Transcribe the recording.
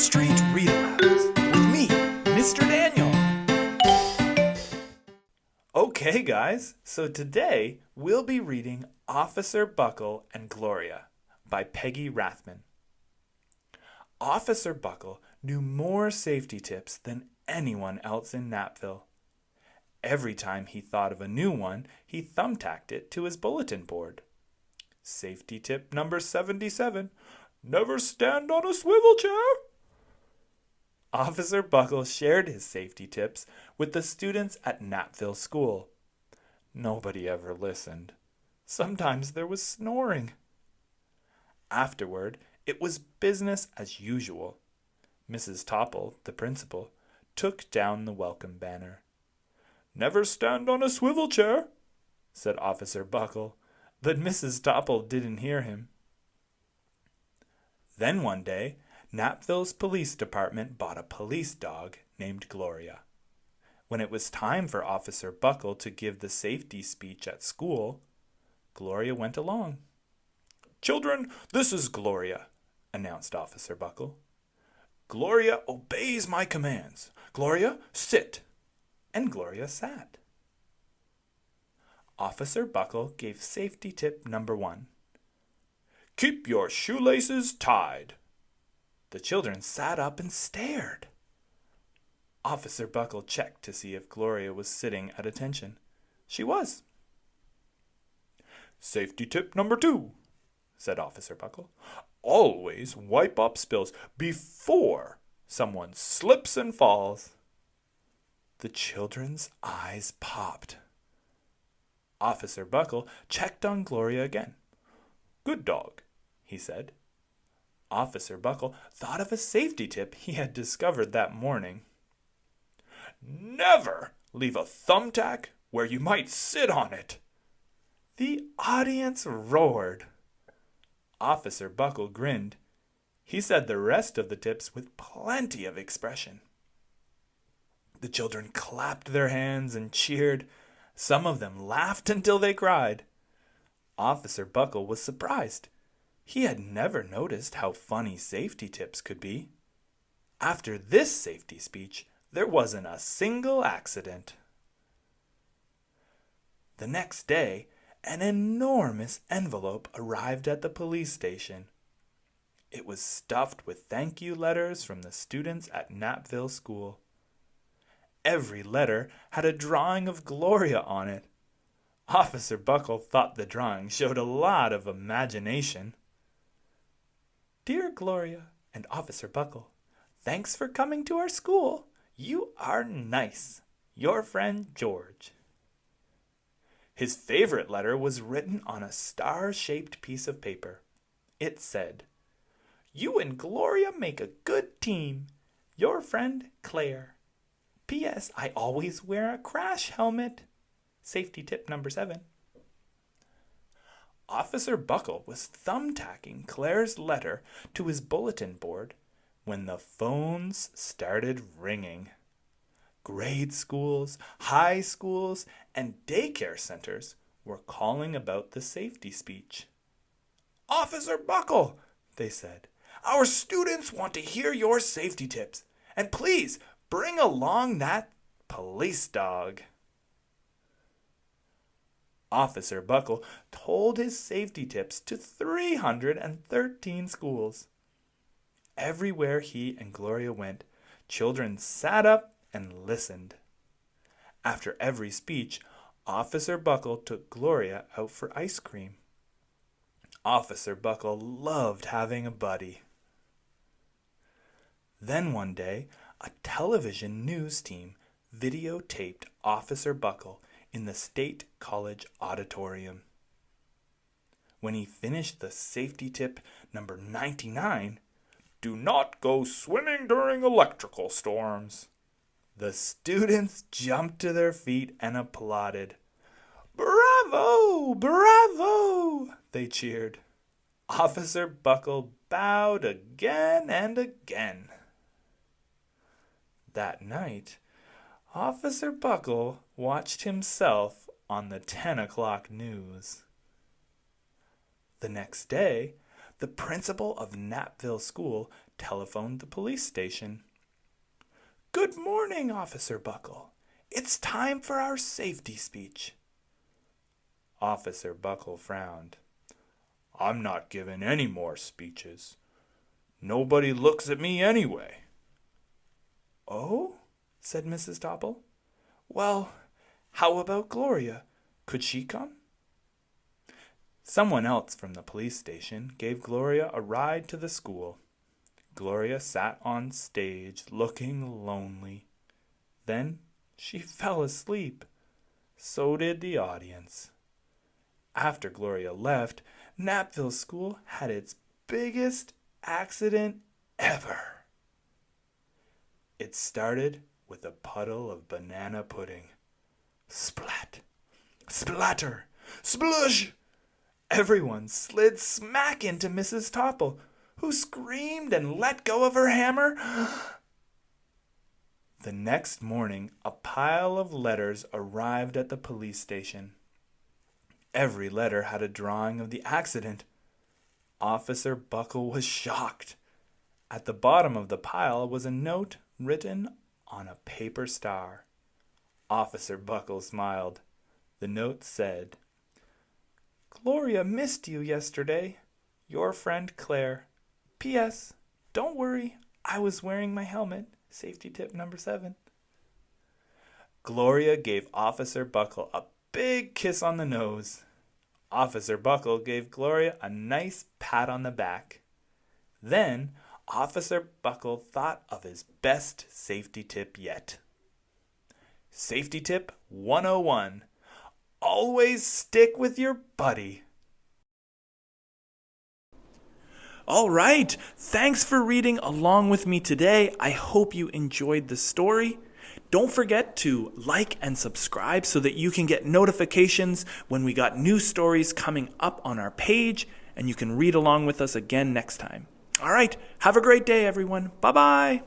Street Read-Alouds with me, Mr. Daniel. Okay, guys, so today we'll be reading Officer Buckle and Gloria by Peggy Rathmann. Officer Buckle knew more safety tips than anyone else in Napville. Every time he thought of a new one, he thumbtacked it to his bulletin board. Safety tip number 77, never stand on a swivel chair. Officer Buckle shared his safety tips with the students at Napville School. Nobody ever listened. Sometimes there was snoring. Afterward, it was business as usual. Mrs. Topple, the principal, took down the welcome banner. "Never stand on a swivel chair," said Officer Buckle, but Mrs. Topple didn't hear him. Then one day, Napville's police department bought a police dog named Gloria. When it was time for Officer Buckle to give the safety speech at school, Gloria went along. "Children, this is Gloria," announced Officer Buckle. "Gloria obeys my commands. Gloria, sit." And Gloria sat. Officer Buckle gave safety tip number 1. "Keep your shoelaces tied." The children sat up and stared. Officer Buckle checked to see if Gloria was sitting at attention. She was. "Safety tip number 2, said Officer Buckle. "Always wipe up spills before someone slips and falls." The children's eyes popped. Officer Buckle checked on Gloria again. "Good dog," he said. Officer Buckle thought of a safety tip he had discovered that morning. "Never leave a thumbtack where you might sit on it." The audience roared. Officer Buckle grinned. He said the rest of the tips with plenty of expression. The children clapped their hands and cheered. Some of them laughed until they cried. Officer Buckle was surprised. He had never noticed how funny safety tips could be. After this safety speech, there wasn't a single accident. The next day, an enormous envelope arrived at the police station. It was stuffed with thank you letters from the students at Napville School. Every letter had a drawing of Gloria on it. Officer Buckle thought the drawing showed a lot of imagination. "Dear Gloria and Officer Buckle, thanks for coming to our school. You are nice. Your friend George." His favorite letter was written on a star-shaped piece of paper. It said, "You and Gloria make a good team. Your friend Claire. P.S. I always wear a crash helmet. Safety tip number 7. Officer Buckle was thumbtacking Claire's letter to his bulletin board when the phones started ringing. Grade schools, high schools, and daycare centers were calling about the safety speech. "Officer Buckle," they said, "our students want to hear your safety tips, and please bring along that police dog." Officer Buckle told his safety tips to 313 schools. Everywhere he and Gloria went, children sat up and listened. After every speech, Officer Buckle took Gloria out for ice cream. Officer Buckle loved having a buddy. Then one day, a television news team videotaped Officer Buckle in the State College auditorium. When he finished the safety tip number 99, "Do not go swimming during electrical storms," the students jumped to their feet and applauded. "Bravo! Bravo!" they cheered. Officer Buckle bowed again and again. That night, Officer Buckle watched himself on the 10 o'clock news. The next day, the principal of Knapville School telephoned the police station. "Good morning, Officer Buckle. It's time for our safety speech." Officer Buckle frowned. "I'm not giving any more speeches. Nobody looks at me anyway." "Oh?" said Mrs. Topple. "Well, how about Gloria? Could she come?" Someone else from the police station gave Gloria a ride to the school. Gloria sat on stage looking lonely. Then she fell asleep. So did the audience. After Gloria left, Knapville School had its biggest accident ever. It started with a puddle of banana pudding. Splat! Splatter! Splush! Everyone slid smack into Mrs. Topple, who screamed and let go of her hammer. The next morning, a pile of letters arrived at the police station. Every letter had a drawing of the accident. Officer Buckle was shocked. At the bottom of the pile was a note written on a paper star. Officer Buckle smiled. The note said, "Gloria missed you yesterday. Your friend Claire. P.S. Don't worry, I was wearing my helmet. Safety tip number 7. Gloria gave Officer Buckle a big kiss on the nose. Officer Buckle gave Gloria a nice pat on the back. Then Officer Buckle thought of his best safety tip yet. Safety tip 101. Always stick with your buddy. All right, thanks for reading along with me today. I hope you enjoyed the story. Don't forget to like and subscribe so that you can get notifications when we got new stories coming up on our page, and you can read along with us again next time. All right, have a great day, everyone. Bye-bye.